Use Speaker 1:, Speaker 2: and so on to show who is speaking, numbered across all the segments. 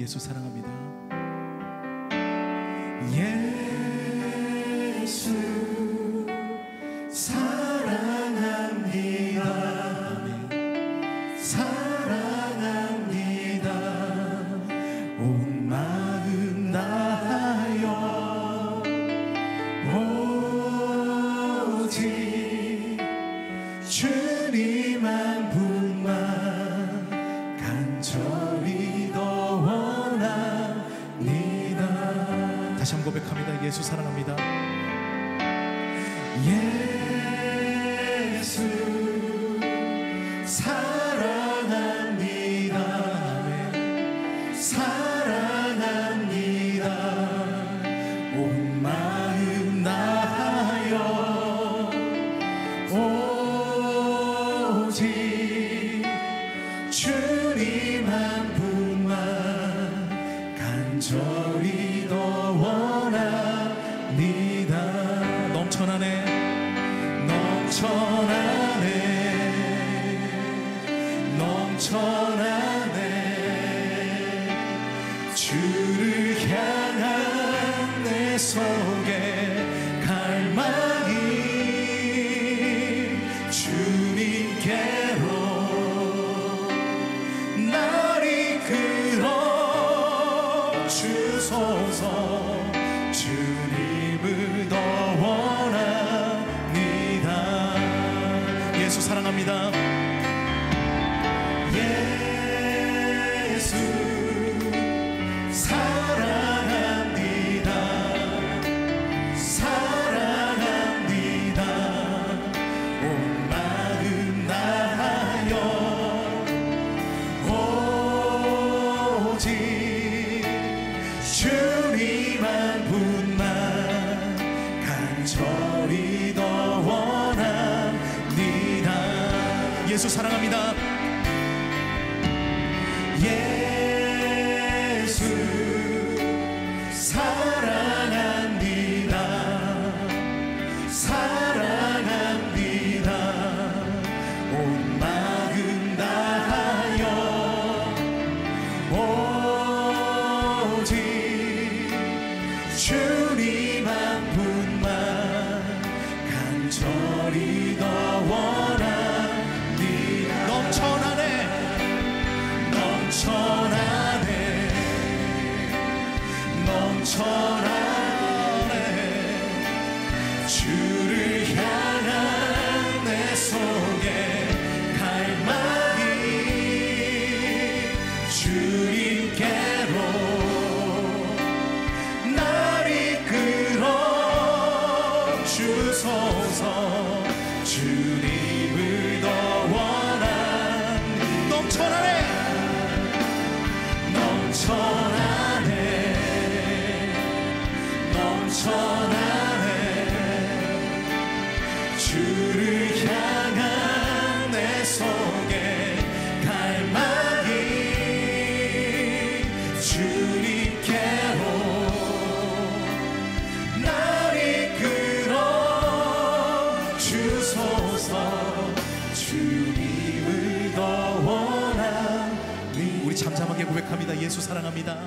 Speaker 1: 예수 사랑합니다.
Speaker 2: 예수 사랑합니다. 사랑합니다. 온 마음 다하여 오직 주님 한 분만 간절히 더 원합니다.
Speaker 1: 다시 한번 고백합니다. 예수 사랑합니다.
Speaker 2: 예수 사랑합니다. 사랑합니다. 온 마음 다하여 오직 주님 한 분만 간절히 더 원합니다.
Speaker 1: 넘쳐나네,
Speaker 2: 넘쳐나네, 넘쳐나네. 주를 향한 내 속에 갈망이 주님께로 날 이끌어 주소서. 주님을 더 원합니다.
Speaker 1: 예수 사랑합니다.
Speaker 2: 예수 사랑합니다. 사랑합니다. 온 마음 다하여 오직 주님 한 분만 간절히 더 원합니다.
Speaker 1: 예수 사랑합니다.
Speaker 2: 예수 사랑합니다. 사랑합니다. 온 마음 다하여 오직 주님 한 분만 간절히 더 원합니다. 넘쳐나네, 넘쳐나네, 넘쳐나네. 주를 향한 내 속에 갈망이 주님께로 날 이끌어 주소서. 주님을 더 원합니다. 넘쳐나네, 넘쳐나네, 넘쳐나네. 주를 향한 내 속에 갈망이 주님께로 날 이끌어 주소서. 주님을 더 원합니다.
Speaker 1: 우리 잠잠하게 고백합니다. 예수 사랑합니다.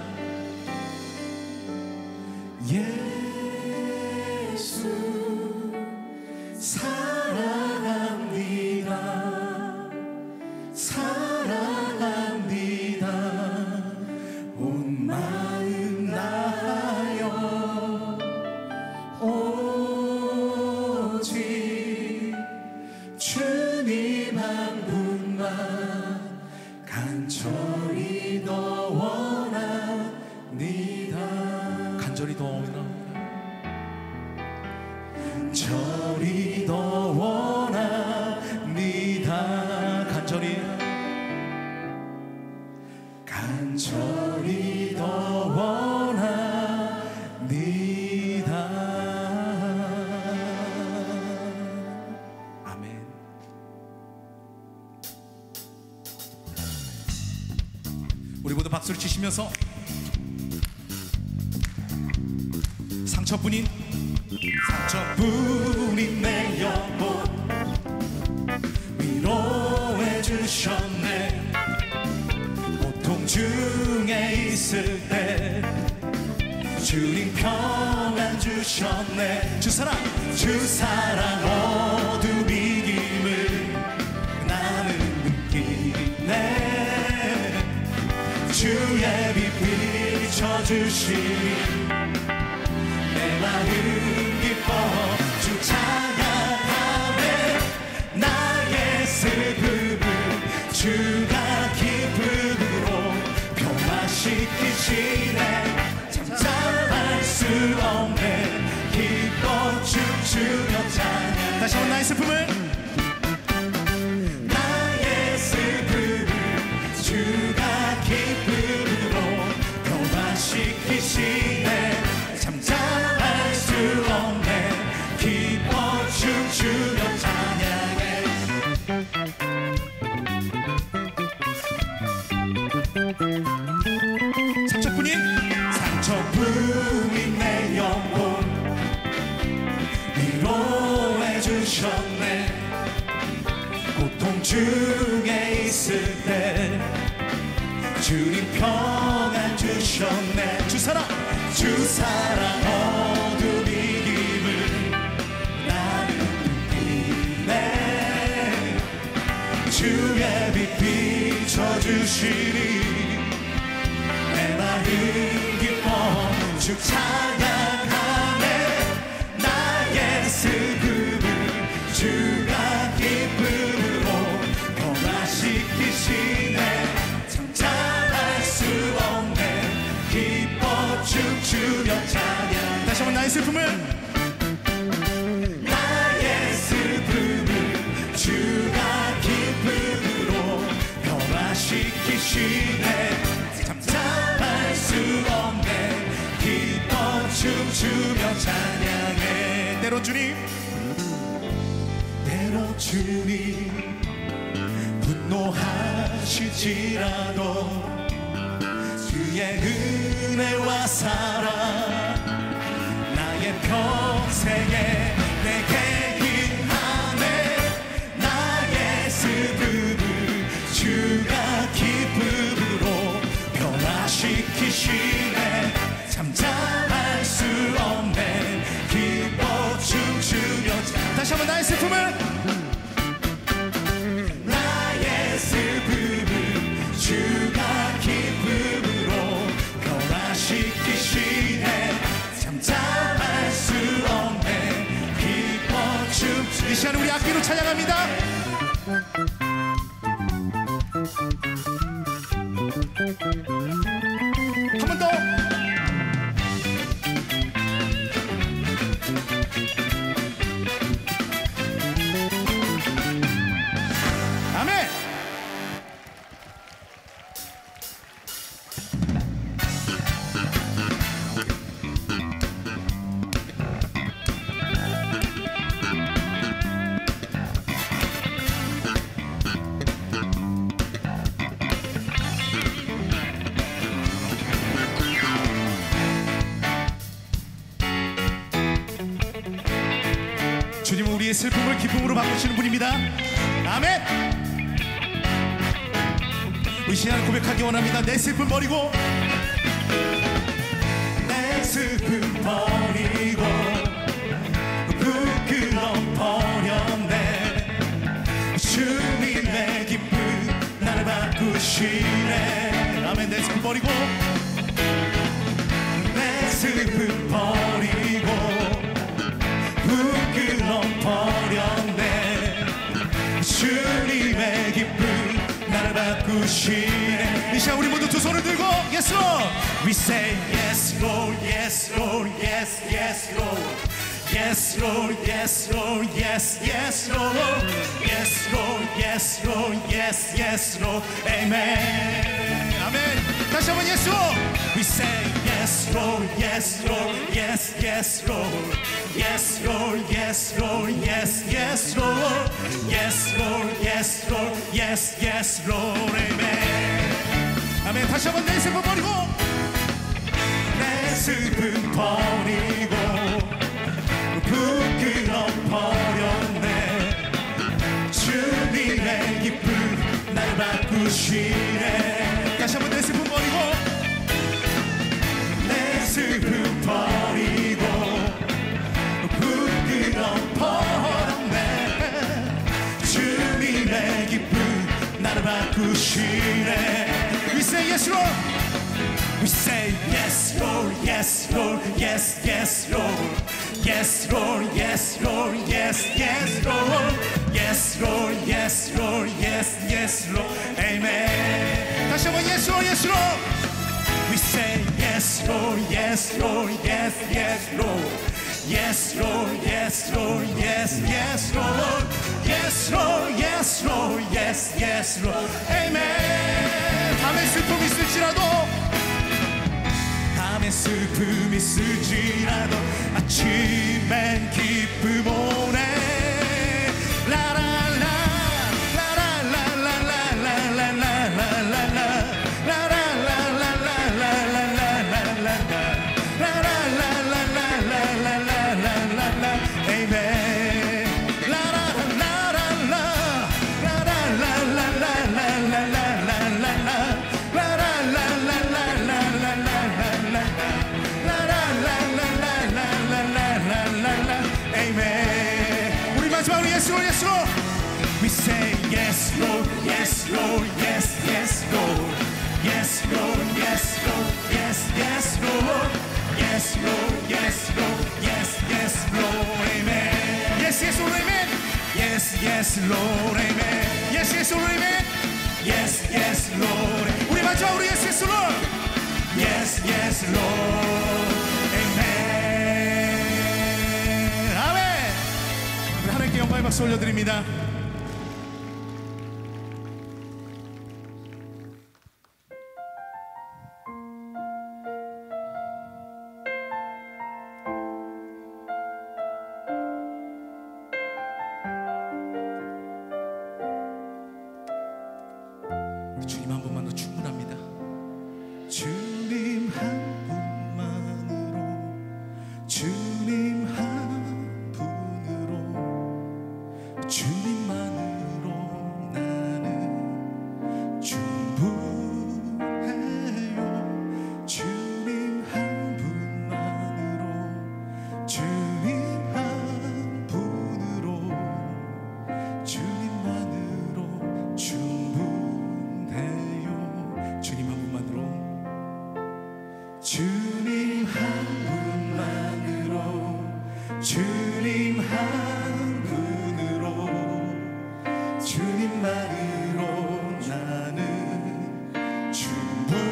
Speaker 2: 예수 사랑합니다. 사랑합니다. 온 마음 다하여 오직 주님 한 분만 간절히 더 원합니다.
Speaker 1: 간절히 더 원합니다.
Speaker 2: 간절히 더 원합니다.
Speaker 1: 간절히
Speaker 2: 간절히 더 원합니다.
Speaker 1: 아멘. 우리 모두 박수를 치시면서 상처뿐인
Speaker 2: 내 영혼 위로해 주셨네. 고통 중에 있을 있을 때 주님 평안 주셨네.
Speaker 1: 주 사랑
Speaker 2: 어둠 이김을 나는 느끼네. 주의 빛 비춰주시니 내 마음 기뻐 주 찬양하네. 나의 슬픔을 주가 기쁨으로 변화시키시네. 잠잠할 수 없네. 기뻐 춤추며 찬양.
Speaker 1: 다시 한번 나의 슬픔을
Speaker 2: 주가 기쁨으로 변화시키시네. 잠잠할 수 없네. 기뻐 춤추며 찬양해. 상처뿐인 내 영혼 위로해 주셨네. 고통 중에 있을 때 주님 평안 주셨네.
Speaker 1: 주 사랑
Speaker 2: 어둠 이김을 나는 느끼네. 주의 빛 비춰주시니 내 마음 기뻐 주 찬양하네. 나의 슬픔을 주가 기쁨으로 변화시키시네. 잠잠할 수 없네. 기뻐 춤추며 찬양.
Speaker 1: 다시 한번 나의 슬픔을
Speaker 2: 주가 기쁨으로 변화시키시네. 잠잠할 수 없네. 기뻐 춤추며 찬양해.
Speaker 1: 때로 주님
Speaker 2: 분노하실지라도 주의 은혜와 사랑 나의 평생에 내게 임하네. 나의 슬픔을 주가 기쁨으로 변화시키시네. 잠잠할 수 없네. 기뻐 춤추며.
Speaker 1: 다시 한번 나의 슬픔을
Speaker 2: 주가 기쁨으로 변화시키시네. 잠잠할 수 없네. 기뻐 춤추.
Speaker 1: 이 시간 우리 악기로 찬양합니다. 한 번 더. 아멘. 주님은 우리의 슬픔을 기쁨으로 바꾸시는 분입니다. 아멘. 우리 신앙을 고백하기 원합니다. 내 슬픔 버리고
Speaker 2: 내 슬픔 버리고 부끄러움 버렸네. 주님의 기쁨 나를 바꾸시네.
Speaker 1: 아멘. 내 슬픔 버리고
Speaker 2: 내 슬픔 버리고 부끄러움 버렸네. 주님의 기쁨 나를 바꾸시네.
Speaker 1: 이 시간 우리 모두 두 손을 들고 Yes Lord.
Speaker 2: We say yes Lord, yes Lord, yes, yes Lord. Yes Lord, yes Lord, yes, yes Lord. Yes Lord, yes Lord, yes, yes Lord. Amen.
Speaker 1: 아멘. 다시 한번 Yes Lord.
Speaker 2: We say yes Lord, yes Lord, yes, yes Lord. Yes Lord, yes Lord, yes, yes Lord. Yes Lord, yes Lord, yes, yes Lord. Amen.
Speaker 1: 아멘. 다시 한번 내 슬픔 버리고
Speaker 2: 내 슬픔 버리고 부끄러움 버렸네. 주님의 기쁨 날 바꾸시네.
Speaker 1: 다시 한번 내 슬픔 버리고
Speaker 2: 주님의 기쁨 나를 바꾸시네. We say yes Lord. We say yes Lord, yes Lord, yes, yes Lord, yes Lord, yes Lord, yes, yes Lord, yes Lord, yes Lord, yes, yes Lord, Amen. 다시 한번 yes Lord, yes Lord. We say yes Lord, yes Lord, yes, yes Lord, yes Lord, yes Lord, yes, yes Lord, yes Lord, yes Lord, yes, yes Lord, Amen. 밤에 슬픔이 있을지라도, 밤에 슬픔이 있을지라도 아침엔 기쁨 오네. 라라라 라라라라라라라라라라라 We say yes Lord, yes Lord, yes, yes Lord, yes Lord, yes Lord, yes, yes Lord, yes Lord, yes Lord, yes, yes Lord, Amen. Yes, yes Lord, Amen. Yes, yes Lord, Amen. Yes, yes Lord, Amen. Yes, yes Lord. 우리 마지막으로 yes, yes Lord. Yes, yes Lord, Amen. 아멘. 우리 하나님께 영광의 박수 올려드립니다. 주님 한 분만도 충분합니다. 주님 한 분만으로, 주님 한 분으로, 주님만으로 나는 충분해요. 주님 한 분만으로, 주님 한 분으로, 주님만으로 충분해요. 주님 한 분만으로, 주님 한 분만으로, 주님 한 분으로, 주님만으로 나는 충분해요.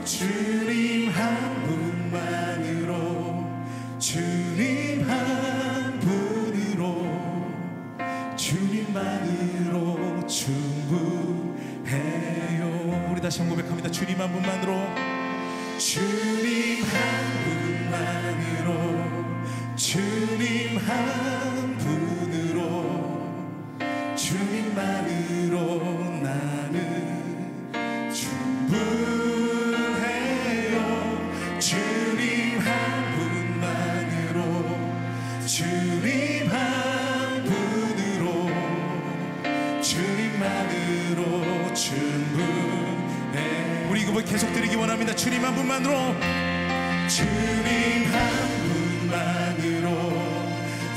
Speaker 2: 주님 한 분만으로, 주님 한 분으로, 주님만으로 충분해요. 우리 다시 한번 고백합니다. 주님 한 분만으로, 주님 한 분만으로, 주님 한 분으로, 주님만으로 나는 충분해요. 주님 한 분만으로, 주님 한 분으로, 주님만으로 충분해. 우리 이거 계속 드리기 원합니다. 주님 한 분만으로, 주님 한 분만으로,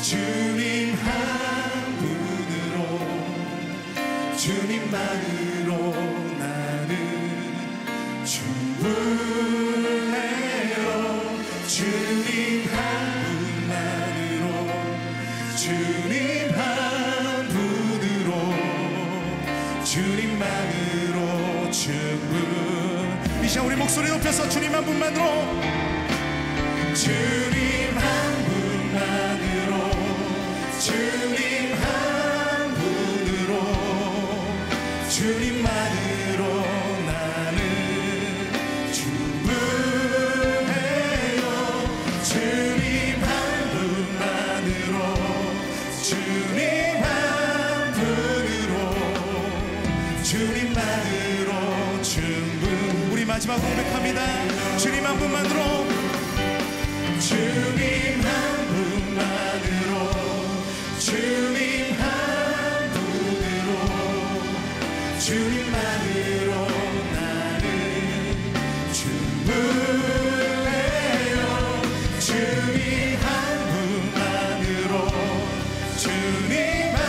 Speaker 2: 주님 한 분으로, 주님만으로 나는 충분해요. 주님 한 분만으로, 주님 한 분으로, 주님만으로 충분. 이 시간 우리 목소리 높여서 주님 한 분만으로, 주님 한 분만으로, 주님 한 분으로, 주님만으로 나는 충분해요. 주님 한 분만으로, 주님 한 분으로, 주님만으로 충분. 우리 마지막 고백합니다. 주님 한 분만으로, 주님 한 분만으로, 주님 한 분으로, 주님만으로 나는 충분해요. 주님 한 분만으로, 주님 한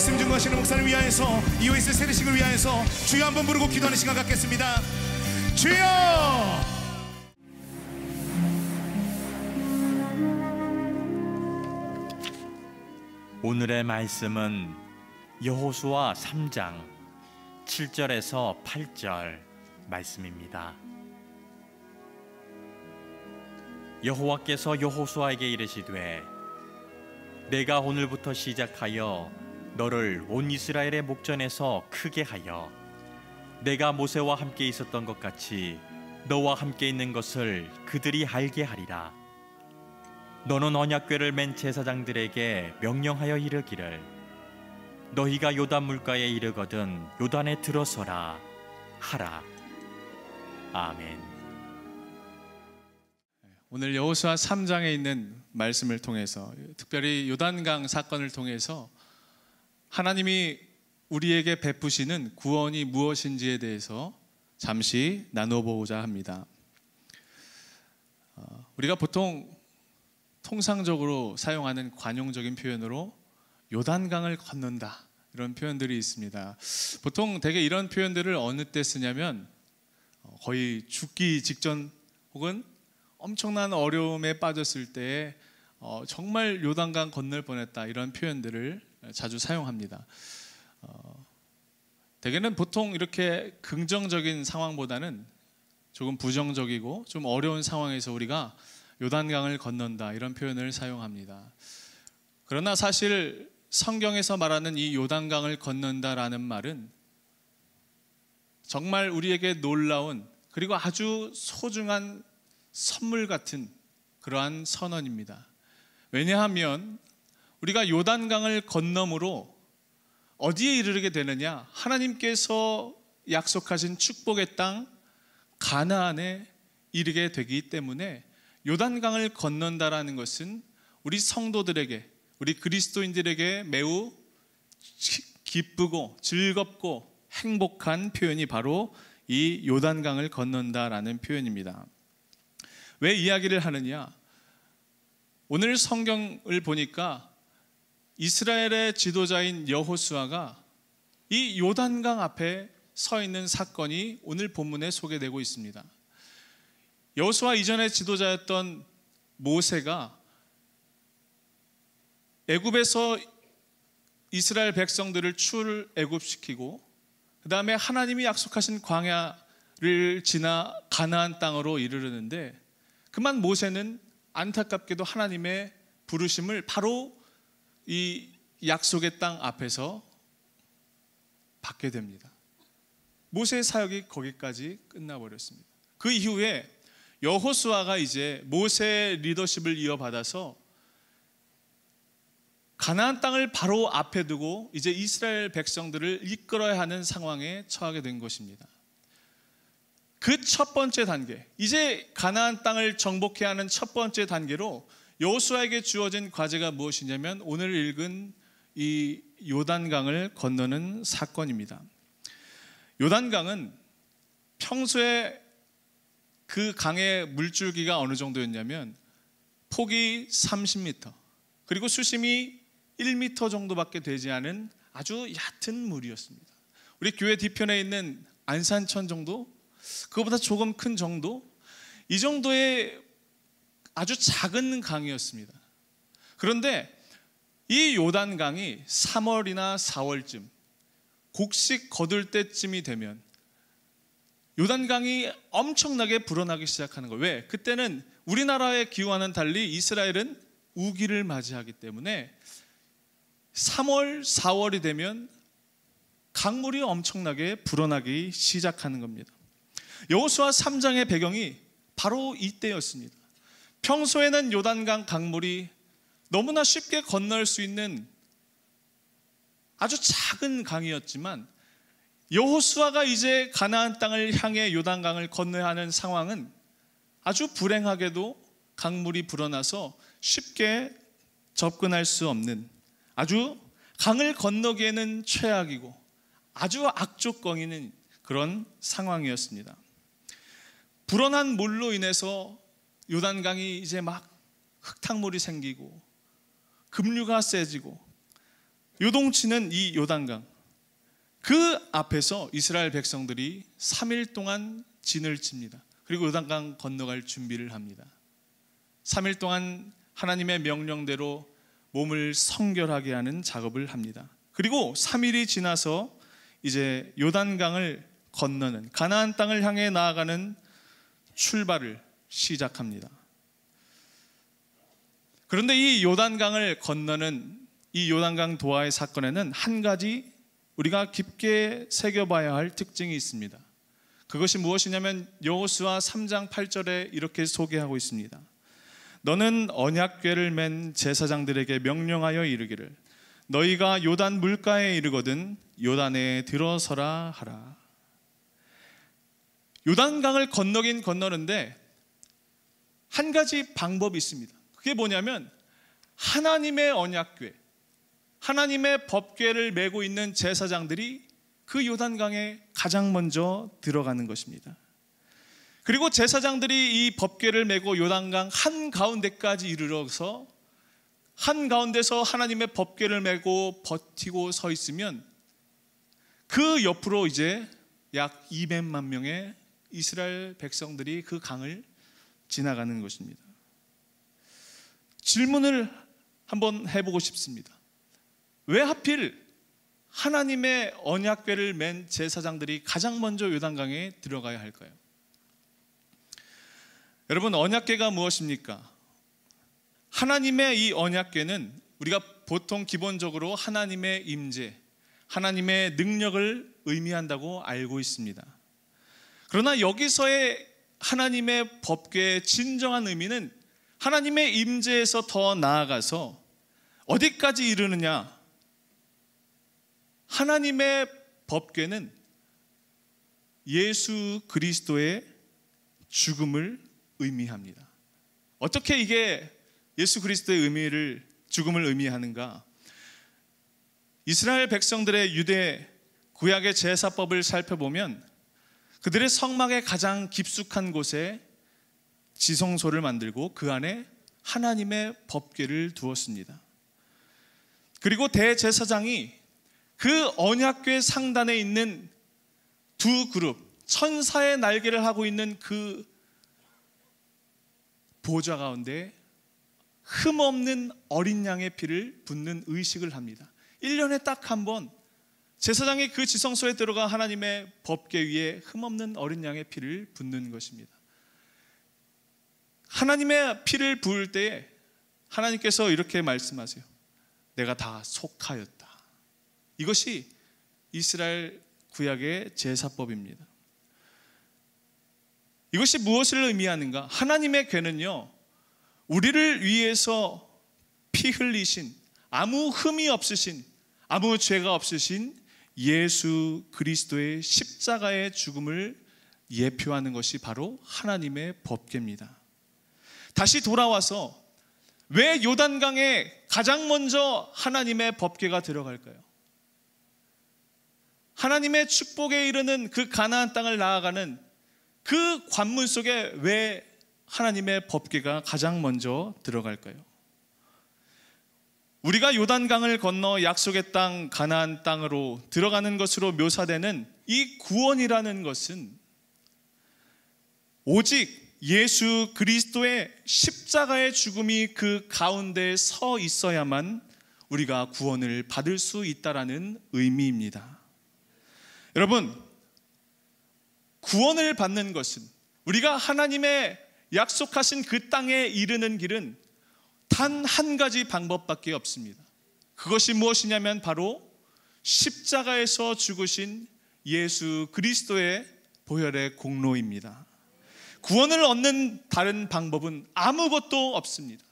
Speaker 1: 말씀 증거하시는 목사를 위하여서 이오이스 세례식을 위하여서 주여 한번 부르고 기도하는 시간 갖겠습니다. 주여!
Speaker 3: 오늘의 말씀은 여호수아 3장 7절에서 8절 말씀입니다. 여호와께서 여호수아에게 이르시되 내가 오늘부터 시작하여 너를 온 이스라엘의 목전에서 크게 하여 내가 모세와 함께 있었던 것 같이 너와 함께 있는 것을 그들이 알게 하리라. 너는 언약궤를 맨 제사장들에게 명령하여 이르기를 너희가 요단 물가에 이르거든 요단에 들어서라 하라. 아멘.
Speaker 4: 오늘 여호수아 3장에 있는 말씀을 통해서, 특별히 요단강 사건을 통해서 하나님이 우리에게 베푸시는 구원이 무엇인지에 대해서 잠시 나눠보고자 합니다. 우리가 보통 통상적으로 사용하는 관용적인 표현으로 요단강을 건넌다, 이런 표현들이 있습니다. 보통 대개 이런 표현들을 어느 때 쓰냐면 거의 죽기 직전 혹은 엄청난 어려움에 빠졌을 때 정말 요단강 건널 뻔했다, 이런 표현들을 자주 사용합니다. 대개는 보통 이렇게 긍정적인 상황보다는 조금 부정적이고 좀 어려운 상황에서 우리가 요단강을 건넌다, 이런 표현을 사용합니다. 그러나 사실 성경에서 말하는 이 요단강을 건넌다라는 말은 정말 우리에게 놀라운 그리고 아주 소중한 선물 같은 그러한 선언입니다. 왜냐하면 우리가 요단강을 건너므로 어디에 이르게 되느냐? 하나님께서 약속하신 축복의 땅 가나안에 이르게 되기 때문에 요단강을 건넌다라는 것은 우리 성도들에게, 우리 그리스도인들에게 매우 기쁘고 즐겁고 행복한 표현이 바로 이 요단강을 건넌다라는 표현입니다. 왜 이야기를 하느냐? 오늘 성경을 보니까 이스라엘의 지도자인 여호수아가 이 요단강 앞에 서 있는 사건이 오늘 본문에 소개되고 있습니다. 여호수아 이전의 지도자였던 모세가 애굽에서 이스라엘 백성들을 출애굽시키고 그 다음에 하나님이 약속하신 광야를 지나 가나안 땅으로 이르르는데, 그만 모세는 안타깝게도 하나님의 부르심을 바로 이 약속의 땅 앞에서 받게 됩니다. 모세의 사역이 거기까지 끝나버렸습니다. 그 이후에 여호수아가 이제 모세의 리더십을 이어받아서 가나안 땅을 바로 앞에 두고 이제 이스라엘 백성들을 이끌어야 하는 상황에 처하게 된 것입니다. 그 첫 번째 단계, 이제 가나안 땅을 정복해야 하는 첫 번째 단계로 여호수아에게 주어진 과제가 무엇이냐면 오늘 읽은 이 요단강을 건너는 사건입니다. 요단강은 평소에 그 강의 물줄기가 어느 정도였냐면 폭이 30m, 그리고 수심이 1m 정도밖에 되지 않은 아주 얕은 물이었습니다. 우리 교회 뒤편에 있는 안산천 정도, 그거보다 조금 큰 정도, 이 정도의 아주 작은 강이었습니다. 그런데 이 요단강이 3월이나 4월쯤 곡식 거둘 때쯤이 되면 요단강이 엄청나게 불어나기 시작하는 거예요. 왜? 그때는 우리나라의 기후와는 달리 이스라엘은 우기를 맞이하기 때문에 3월, 4월이 되면 강물이 엄청나게 불어나기 시작하는 겁니다. 여호수아 3장의 배경이 바로 이때였습니다. 평소에는 요단강 강물이 너무나 쉽게 건널 수 있는 아주 작은 강이었지만 여호수아가 이제 가나안 땅을 향해 요단강을 건너야 하는 상황은 아주 불행하게도 강물이 불어나서 쉽게 접근할 수 없는, 아주 강을 건너기에는 최악이고 아주 악조건인 그런 상황이었습니다. 불어난 물로 인해서 요단강이 이제 막 흙탕물이 생기고 급류가 세지고 요동치는 이 요단강, 그 앞에서 이스라엘 백성들이 3일 동안 진을 칩니다. 그리고 요단강 건너갈 준비를 합니다. 3일 동안 하나님의 명령대로 몸을 성결하게 하는 작업을 합니다. 그리고 3일이 지나서 이제 요단강을 건너는, 가나안 땅을 향해 나아가는 출발을 시작합니다. 그런데 이 요단강을 건너는 이 요단강 도하의 사건에는 한 가지 우리가 깊게 새겨봐야 할 특징이 있습니다. 그것이 무엇이냐면 여호수아 3장 8절에 이렇게 소개하고 있습니다. 너는 언약궤를 맨 제사장들에게 명령하여 이르기를 너희가 요단 물가에 이르거든 요단에 들어서라 하라. 요단강을 건너긴 건너는데 한 가지 방법이 있습니다. 그게 뭐냐면 하나님의 언약궤, 하나님의 법궤를 메고 있는 제사장들이 그 요단강에 가장 먼저 들어가는 것입니다. 그리고 제사장들이 이 법궤를 메고 요단강 한가운데까지 이르러서 한가운데서 하나님의 법궤를 메고 버티고 서 있으면 그 옆으로 이제 약 200만 명의 이스라엘 백성들이 그 강을 지나가는 것입니다. 질문을 한번 해보고 싶습니다. 왜 하필 하나님의 언약궤를 맨 제사장들이 가장 먼저 요단강에 들어가야 할까요? 여러분, 언약궤가 무엇입니까? 하나님의 이 언약궤는 우리가 보통 기본적으로 하나님의 임재, 하나님의 능력을 의미한다고 알고 있습니다. 그러나 여기서의 하나님의 법궤의 진정한 의미는 하나님의 임재에서 더 나아가서 어디까지 이르느냐? 하나님의 법궤는 예수 그리스도의 죽음을 의미합니다. 어떻게 이게 예수 그리스도의 죽음을 의미하는가? 이스라엘 백성들의 유대 구약의 제사법을 살펴보면 그들의 성막의 가장 깊숙한 곳에 지성소를 만들고 그 안에 하나님의 법궤를 두었습니다. 그리고 대제사장이 그 언약궤 상단에 있는 두 그룹, 천사의 날개를 하고 있는 그 보좌 가운데 흠없는 어린 양의 피를 붓는 의식을 합니다. 1년에 딱 한 번 제사장이 그 지성소에 들어가 하나님의 법궤 위에 흠없는 어린 양의 피를 붓는 것입니다. 하나님의 피를 부을 때에 하나님께서 이렇게 말씀하세요. 내가 다 속하였다. 이것이 이스라엘 구약의 제사법입니다. 이것이 무엇을 의미하는가? 하나님의 궤는요, 우리를 위해서 피 흘리신, 아무 흠이 없으신, 아무 죄가 없으신 예수 그리스도의 십자가의 죽음을 예표하는 것이 바로 하나님의 법궤입니다. 다시 돌아와서 왜 요단강에 가장 먼저 하나님의 법궤가 들어갈까요? 하나님의 축복에 이르는 그 가나안 땅을 나아가는 그 관문 속에 왜 하나님의 법궤가 가장 먼저 들어갈까요? 우리가 요단강을 건너 약속의 땅 가나안 땅으로 들어가는 것으로 묘사되는 이 구원이라는 것은 오직 예수 그리스도의 십자가의 죽음이 그 가운데에 서 있어야만 우리가 구원을 받을 수 있다라는 의미입니다. 여러분, 구원을 받는 것은, 우리가 하나님의 약속하신 그 땅에 이르는 길은 단 한 가지 방법밖에 없습니다. 그것이 무엇이냐면 바로 십자가에서 죽으신 예수 그리스도의 보혈의 공로입니다. 구원을 얻는 다른 방법은 아무것도 없습니다.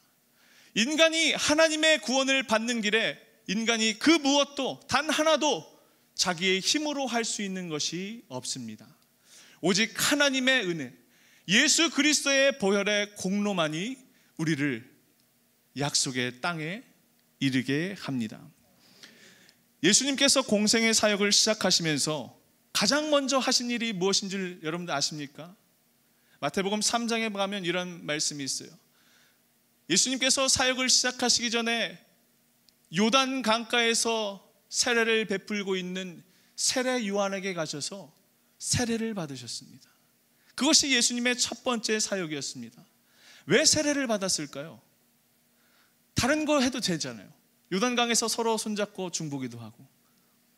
Speaker 4: 인간이 하나님의 구원을 받는 길에 인간이 그 무엇도 단 하나도 자기의 힘으로 할 수 있는 것이 없습니다. 오직 하나님의 은혜, 예수 그리스도의 보혈의 공로만이 우리를 약속의 땅에 이르게 합니다. 예수님께서 공생의 사역을 시작하시면서 가장 먼저 하신 일이 무엇인 줄 여러분들 아십니까? 마태복음 3장에 가면 이런 말씀이 있어요. 예수님께서 사역을 시작하시기 전에 요단 강가에서 세례를 베풀고 있는 세례 요한에게 가셔서 세례를 받으셨습니다. 그것이 예수님의 첫 번째 사역이었습니다. 왜 세례를 받았을까요? 다른 거 해도 되잖아요. 요단강에서 서로 손잡고 중보기도 하고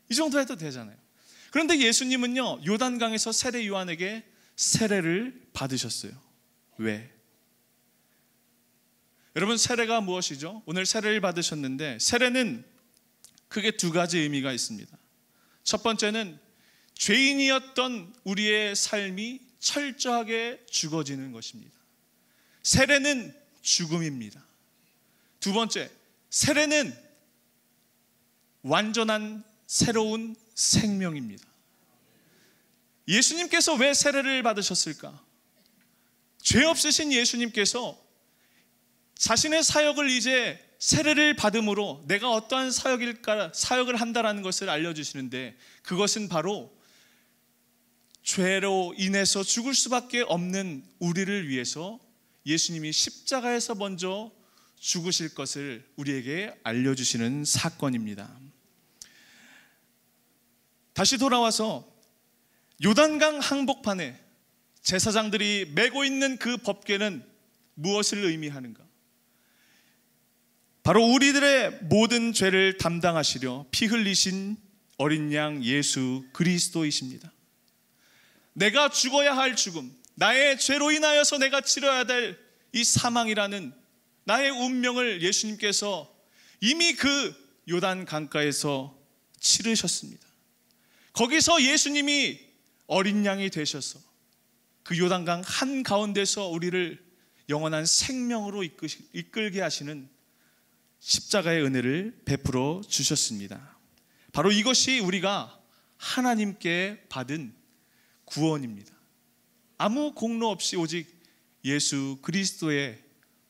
Speaker 4: 이 정도 해도 되잖아요. 그런데 예수님은요, 요단강에서 세례 요한에게 세례를 받으셨어요. 왜? 여러분, 세례가 무엇이죠? 오늘 세례를 받으셨는데 세례는 크게 두 가지 의미가 있습니다. 첫 번째는 죄인이었던 우리의 삶이 철저하게 죽어지는 것입니다. 세례는 죽음입니다. 두 번째, 세례는 완전한 새로운 생명입니다. 예수님께서 왜 세례를 받으셨을까? 죄 없으신 예수님께서 자신의 사역을 이제 세례를 받음으로 내가 어떠한 사역을 한다라는 것을 알려주시는데, 그것은 바로 죄로 인해서 죽을 수밖에 없는 우리를 위해서 예수님이 십자가에서 먼저 죽으실 것을 우리에게 알려주시는 사건입니다. 다시 돌아와서 요단강 항복판에 제사장들이 메고 있는 그 법궤는 무엇을 의미하는가? 바로 우리들의 모든 죄를 담당하시려 피 흘리신 어린 양 예수 그리스도이십니다. 내가 죽어야 할 죽음, 나의 죄로 인하여서 내가 치러야 될 이 사망이라는 나의 운명을 예수님께서 이미 그 요단 강가에서 치르셨습니다. 거기서 예수님이 어린 양이 되셔서 그 요단강 한가운데서 우리를 영원한 생명으로 이끌게 하시는 십자가의 은혜를 베풀어 주셨습니다. 바로 이것이 우리가 하나님께 받은 구원입니다. 아무 공로 없이 오직 예수 그리스도의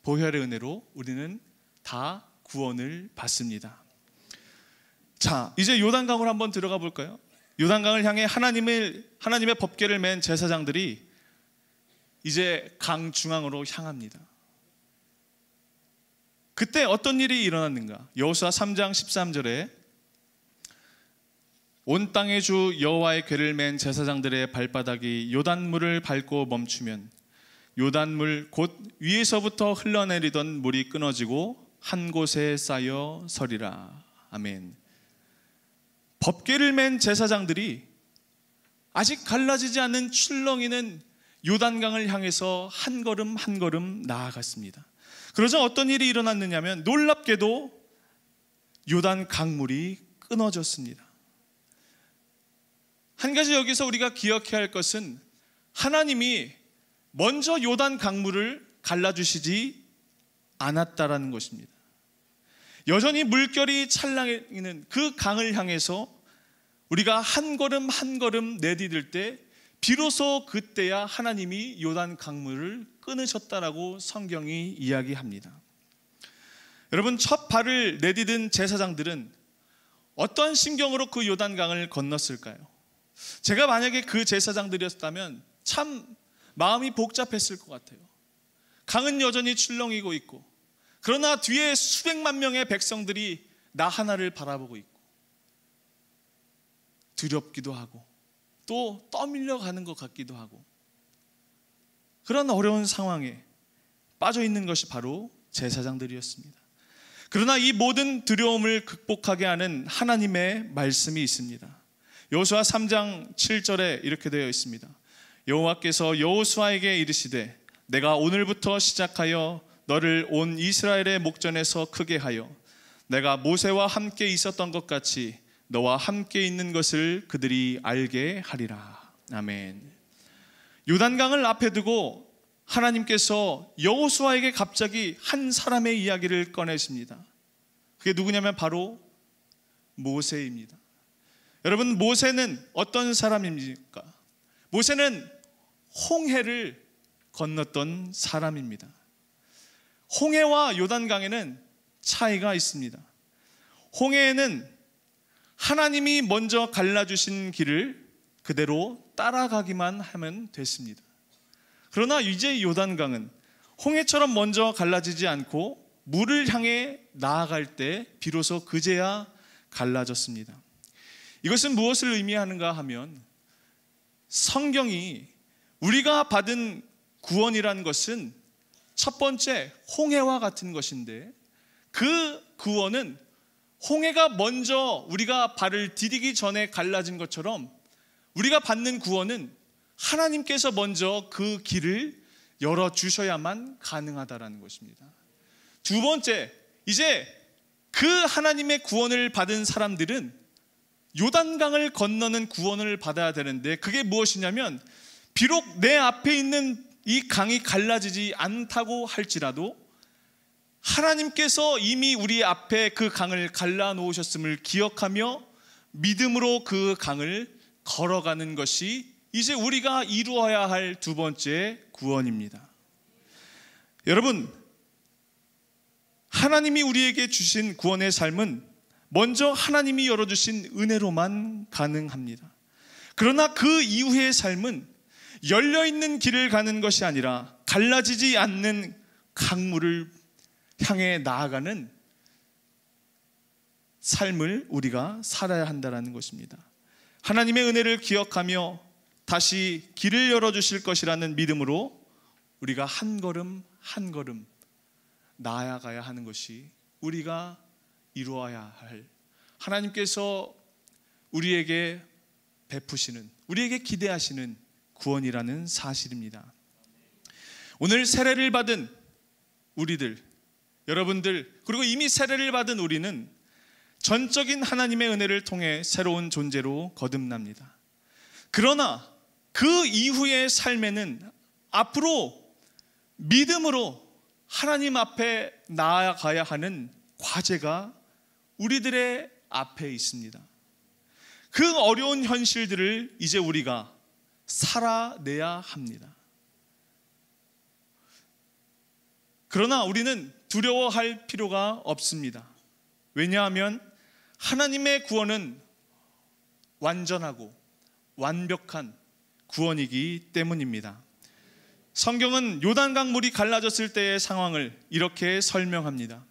Speaker 4: 보혈의 은혜로 우리는 다 구원을 받습니다. 자, 이제 요단강으로 한번 들어가 볼까요? 요단강을 향해 하나님의 법궤를 맨 제사장들이 이제 강 중앙으로 향합니다. 그때 어떤 일이 일어났는가? 여호수아 3장 13절에 온 땅의 주 여호와의 궤를 맨 제사장들의 발바닥이 요단물을 밟고 멈추면 요단물 곧 위에서부터 흘러내리던 물이 끊어지고 한 곳에 쌓여 서리라. 아멘. 법궤를 맨 제사장들이 아직 갈라지지 않는 출렁이는 요단강을 향해서 한 걸음 한 걸음 나아갔습니다. 그러자 어떤 일이 일어났느냐면 놀랍게도 요단 강물이 끊어졌습니다. 한 가지 여기서 우리가 기억해야 할 것은 하나님이 먼저 요단 강물을 갈라주시지 않았다라는 것입니다. 여전히 물결이 찰랑이는 그 강을 향해서 우리가 한 걸음 한 걸음 내디딜 때 비로소 그때야 하나님이 요단 강물을 끊으셨다라고 성경이 이야기합니다. 여러분, 첫 발을 내디딘 제사장들은 어떤 심경으로 그 요단강을 건넜을까요? 제가 만약에 그 제사장들이었다면 참 마음이 복잡했을 것 같아요. 강은 여전히 출렁이고 있고, 그러나 뒤에 수백만 명의 백성들이 나 하나를 바라보고 있고, 두렵기도 하고 또 떠밀려 가는 것 같기도 하고, 그런 어려운 상황에 빠져 있는 것이 바로 제사장들이었습니다. 그러나 이 모든 두려움을 극복하게 하는 하나님의 말씀이 있습니다. 여호수아 3장 7절에 이렇게 되어 있습니다. 여호와께서 여호수아에게 이르시되 내가 오늘부터 시작하여 너를 온 이스라엘의 목전에서 크게 하여 내가 모세와 함께 있었던 것 같이 너와 함께 있는 것을 그들이 알게 하리라. 아멘. 요단강을 앞에 두고 하나님께서 여호수아에게 갑자기 한 사람의 이야기를 꺼내십니다. 그게 누구냐면 바로 모세입니다. 여러분, 모세는 어떤 사람입니까? 모세는 홍해를 건넜던 사람입니다. 홍해와 요단강에는 차이가 있습니다. 홍해에는 하나님이 먼저 갈라주신 길을 그대로 따라가기만 하면 됐습니다. 그러나 이제 요단강은 홍해처럼 먼저 갈라지지 않고 물을 향해 나아갈 때 비로소 그제야 갈라졌습니다. 이것은 무엇을 의미하는가 하면 성경이 우리가 받은 구원이라는 것은 첫 번째 홍해와 같은 것인데 그 구원은 홍해가 먼저 우리가 발을 디디기 전에 갈라진 것처럼 우리가 받는 구원은 하나님께서 먼저 그 길을 열어주셔야만 가능하다라는 것입니다. 두 번째, 이제 그 하나님의 구원을 받은 사람들은 요단강을 건너는 구원을 받아야 되는데 그게 무엇이냐면 비록 내 앞에 있는 이 강이 갈라지지 않다고 할지라도 하나님께서 이미 우리 앞에 그 강을 갈라 놓으셨음을 기억하며 믿음으로 그 강을 걸어가는 것이 이제 우리가 이루어야 할 두 번째 구원입니다. 여러분, 하나님이 우리에게 주신 구원의 삶은 먼저 하나님이 열어주신 은혜로만 가능합니다. 그러나 그 이후의 삶은 열려있는 길을 가는 것이 아니라 갈라지지 않는 강물을 향해 나아가는 삶을 우리가 살아야 한다는 것입니다. 하나님의 은혜를 기억하며 다시 길을 열어주실 것이라는 믿음으로 우리가 한 걸음 한 걸음 나아가야 하는 것이 우리가 이루어야 할 하나님께서 우리에게 베푸시는, 우리에게 기대하시는 구원이라는 사실입니다. 오늘 세례를 받은 우리들, 여러분들, 그리고 이미 세례를 받은 우리는 전적인 하나님의 은혜를 통해 새로운 존재로 거듭납니다. 그러나 그 이후의 삶에는 앞으로 믿음으로 하나님 앞에 나아가야 하는 과제가 우리들의 앞에 있습니다. 그 어려운 현실들을 이제 우리가 살아내야 합니다. 그러나 우리는 두려워할 필요가 없습니다. 왜냐하면 하나님의 구원은 완전하고 완벽한 구원이기 때문입니다. 성경은 요단강 물이 갈라졌을 때의 상황을 이렇게 설명합니다.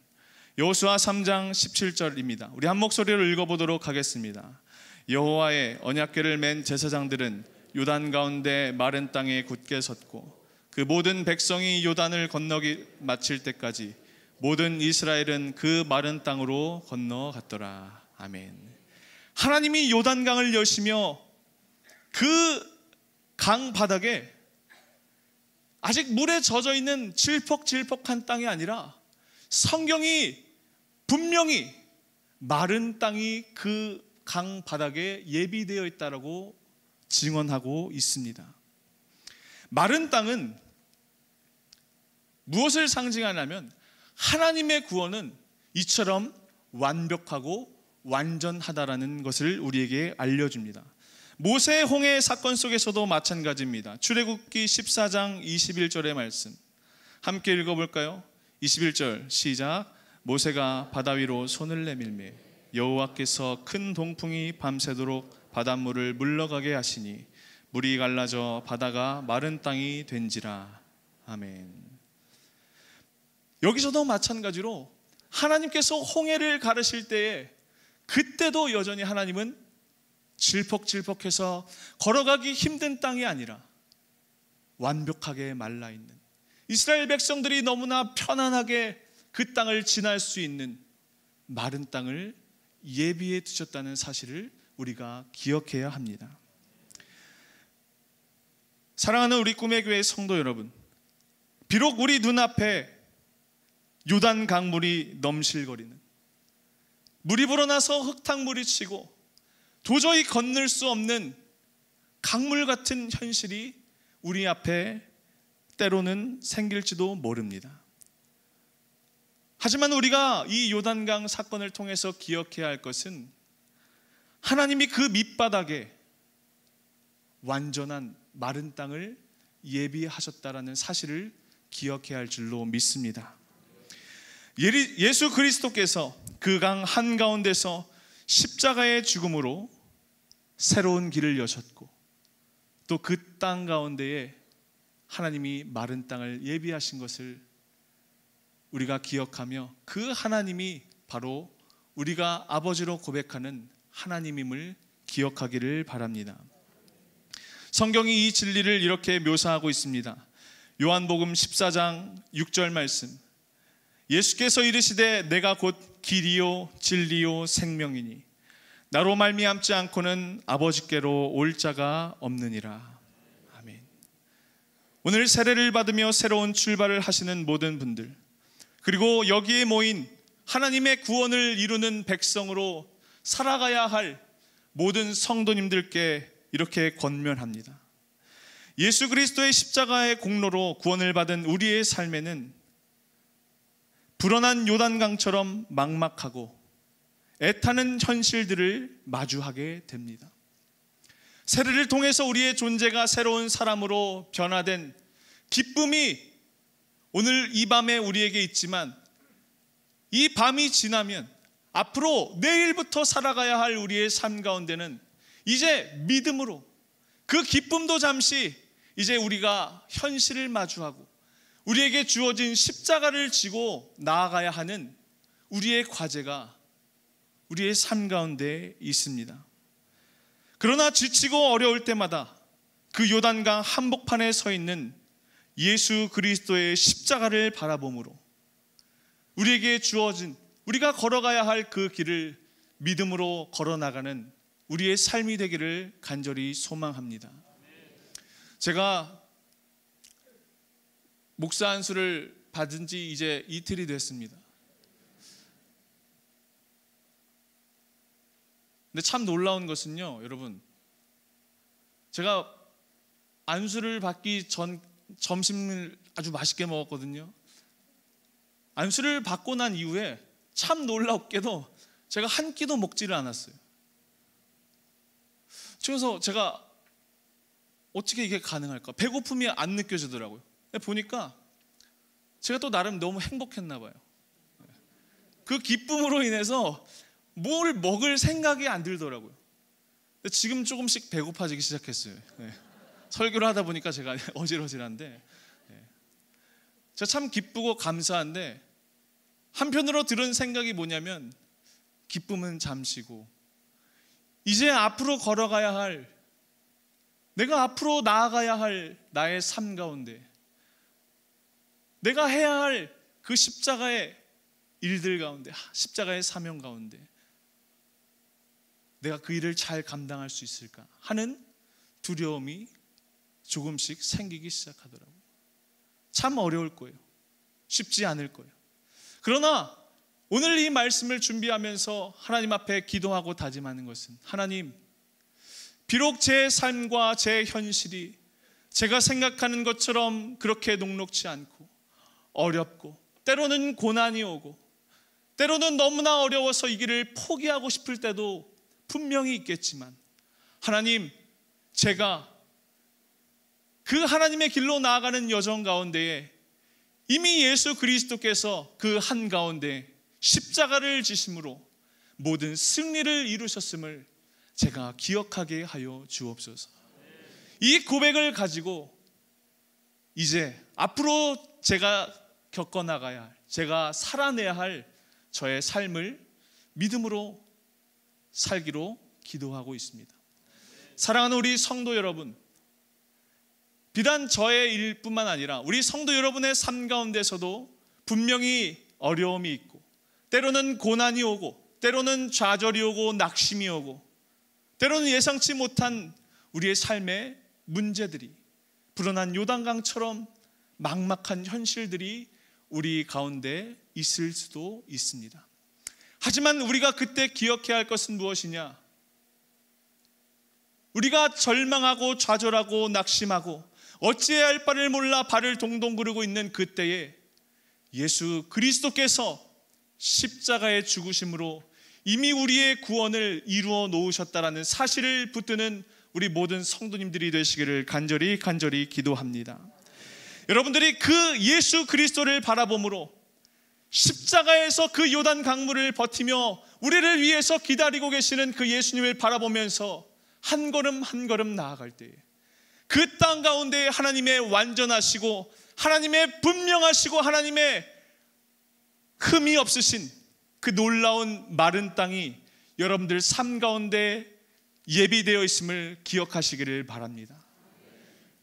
Speaker 4: 여호수아 3장 17절입니다. 우리 한 목소리로 읽어보도록 하겠습니다. 여호와의 언약궤를 맨 제사장들은 요단 가운데 마른 땅에 굳게 섰고 그 모든 백성이 요단을 건너기 마칠 때까지 모든 이스라엘은 그 마른 땅으로 건너갔더라. 아멘. 하나님이 요단강을 여시며 그 강 바닥에 아직 물에 젖어 있는 질퍽질퍽한 땅이 아니라 성경이 분명히 마른 땅이 그 강 바닥에 예비되어 있다라고 증언하고 있습니다. 마른 땅은 무엇을 상징하냐면 하나님의 구원은 이처럼 완벽하고 완전하다라는 것을 우리에게 알려줍니다. 모세 홍해 사건 속에서도 마찬가지입니다. 출애굽기 14장 21절의 말씀 함께 읽어볼까요? 21절 시작. 모세가 바다 위로 손을 내밀매 여호와께서 큰 동풍이 밤새도록 바닷물을 물러가게 하시니 물이 갈라져 바다가 마른 땅이 된지라. 아멘. 여기서도 마찬가지로 하나님께서 홍해를 가르실 때에 그때도 여전히 하나님은 질퍽질퍽해서 걸어가기 힘든 땅이 아니라 완벽하게 말라있는 이스라엘 백성들이 너무나 편안하게 그 땅을 지날 수 있는 마른 땅을 예비해 두셨다는 사실을 우리가 기억해야 합니다. 사랑하는 우리 꿈의 교회 성도 여러분, 비록 우리 눈앞에 요단 강물이 넘실거리는 물이 불어나서 흙탕물이 치고 도저히 건널 수 없는 강물 같은 현실이 우리 앞에 때로는 생길지도 모릅니다. 하지만 우리가 이 요단강 사건을 통해서 기억해야 할 것은 하나님이 그 밑바닥에 완전한 마른 땅을 예비하셨다라는 사실을 기억해야 할 줄로 믿습니다. 예수 그리스도께서 그 강 한가운데서 십자가의 죽음으로 새로운 길을 여셨고 또 그 땅 가운데에 하나님이 마른 땅을 예비하신 것을 우리가 기억하며 그 하나님이 바로 우리가 아버지로 고백하는 하나님임을 기억하기를 바랍니다. 성경이 이 진리를 이렇게 묘사하고 있습니다. 요한복음 14장 6절 말씀, 예수께서 이르시되 내가 곧 길이요 진리요 생명이니 나로 말미암지 않고는 아버지께로 올 자가 없느니라. 아멘. 오늘 세례를 받으며 새로운 출발을 하시는 모든 분들, 그리고 여기에 모인 하나님의 구원을 이루는 백성으로 살아가야 할 모든 성도님들께 이렇게 권면합니다. 예수 그리스도의 십자가의 공로로 구원을 받은 우리의 삶에는 불어난 요단강처럼 막막하고 애타는 현실들을 마주하게 됩니다. 세례를 통해서 우리의 존재가 새로운 사람으로 변화된 기쁨이 오늘 이 밤에 우리에게 있지만, 이 밤이 지나면 앞으로 내일부터 살아가야 할 우리의 삶 가운데는 이제 믿음으로 그 기쁨도 잠시 이제 우리가 현실을 마주하고 우리에게 주어진 십자가를 지고 나아가야 하는 우리의 과제가 우리의 삶 가운데 있습니다. 그러나 지치고 어려울 때마다 그 요단강 한복판에 서 있는 예수 그리스도의 십자가를 바라봄으로 우리에게 주어진, 우리가 걸어가야 할 그 길을 믿음으로 걸어나가는 우리의 삶이 되기를 간절히 소망합니다. 제가 목사 안수를 받은 지 이제 이틀이 됐습니다. 근데 참 놀라운 것은요, 여러분, 제가 안수를 받기 전 점심을 아주 맛있게 먹었거든요. 안수를 받고 난 이후에 참 놀랍게도 제가 한 끼도 먹지를 않았어요. 그래서 제가 어떻게 이게 가능할까? 배고픔이 안 느껴지더라고요. 보니까 제가 또 나름 너무 행복했나 봐요. 그 기쁨으로 인해서 뭘 먹을 생각이 안 들더라고요. 지금 조금씩 배고파지기 시작했어요. 설교를 하다 보니까 제가 어질어질한데, 제가 참 기쁘고 감사한데, 한편으로 들은 생각이 뭐냐면, 기쁨은 잠시고 이제 앞으로 걸어가야 할, 내가 앞으로 나아가야 할 나의 삶 가운데, 내가 해야 할 그 십자가의 일들 가운데, 십자가의 사명 가운데 내가 그 일을 잘 감당할 수 있을까 하는 두려움이 조금씩 생기기 시작하더라고요. 참 어려울 거예요. 쉽지 않을 거예요. 그러나 오늘 이 말씀을 준비하면서 하나님 앞에 기도하고 다짐하는 것은, 하나님, 비록 제 삶과 제 현실이 제가 생각하는 것처럼 그렇게 녹록지 않고 어렵고 때로는 고난이 오고 때로는 너무나 어려워서 이 길을 포기하고 싶을 때도 분명히 있겠지만, 하나님, 제가 그 하나님의 길로 나아가는 여정 가운데에 이미 예수 그리스도께서 그 한가운데 십자가를 지심으로 모든 승리를 이루셨음을 제가 기억하게 하여 주옵소서. 이 고백을 가지고 이제 앞으로 제가 겪어나가야 할, 제가 살아내야 할 저의 삶을 믿음으로 살기로 기도하고 있습니다. 사랑하는 우리 성도 여러분, 비단 저의 일뿐만 아니라 우리 성도 여러분의 삶 가운데서도 분명히 어려움이 있고, 때로는 고난이 오고, 때로는 좌절이 오고, 낙심이 오고, 때로는 예상치 못한 우리의 삶의 문제들이, 불어난 요단강처럼 막막한 현실들이 우리 가운데 있을 수도 있습니다. 하지만 우리가 그때 기억해야 할 것은 무엇이냐? 우리가 절망하고 좌절하고 낙심하고 어찌해야 할 바를 몰라 발을 동동 구르고 있는 그때에 예수 그리스도께서 십자가의 죽으심으로 이미 우리의 구원을 이루어 놓으셨다라는 사실을 붙드는 우리 모든 성도님들이 되시기를 간절히 기도합니다. 여러분들이 그 예수 그리스도를 바라봄으로 십자가에서 그 요단 강물을 버티며 우리를 위해서 기다리고 계시는 그 예수님을 바라보면서 한 걸음 한 걸음 나아갈 때에 그 땅 가운데 하나님의 완전하시고 하나님의 분명하시고 하나님의 흠이 없으신 그 놀라운 마른 땅이 여러분들 삶 가운데 예비되어 있음을 기억하시기를 바랍니다.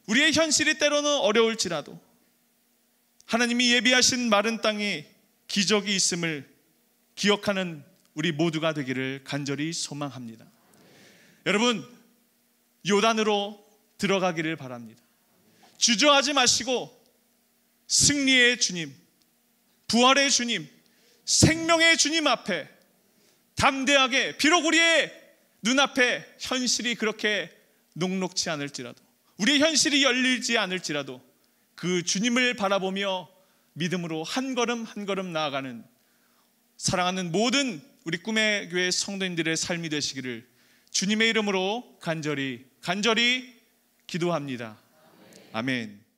Speaker 4: 우리의 현실이 때로는 어려울지라도 하나님이 예비하신 마른 땅에 기적이 있음을 기억하는 우리 모두가 되기를 간절히 소망합니다. 여러분, 요단으로 들어가기를 바랍니다. 주저하지 마시고 승리의 주님, 부활의 주님, 생명의 주님 앞에 담대하게, 비록 우리의 눈앞에 현실이 그렇게 녹록지 않을지라도, 우리의 현실이 열리지 않을지라도 그 주님을 바라보며 믿음으로 한 걸음 한 걸음 나아가는 사랑하는 모든 우리 꿈의 교회 성도님들의 삶이 되시기를 주님의 이름으로 간절히 기도합니다. 아멘.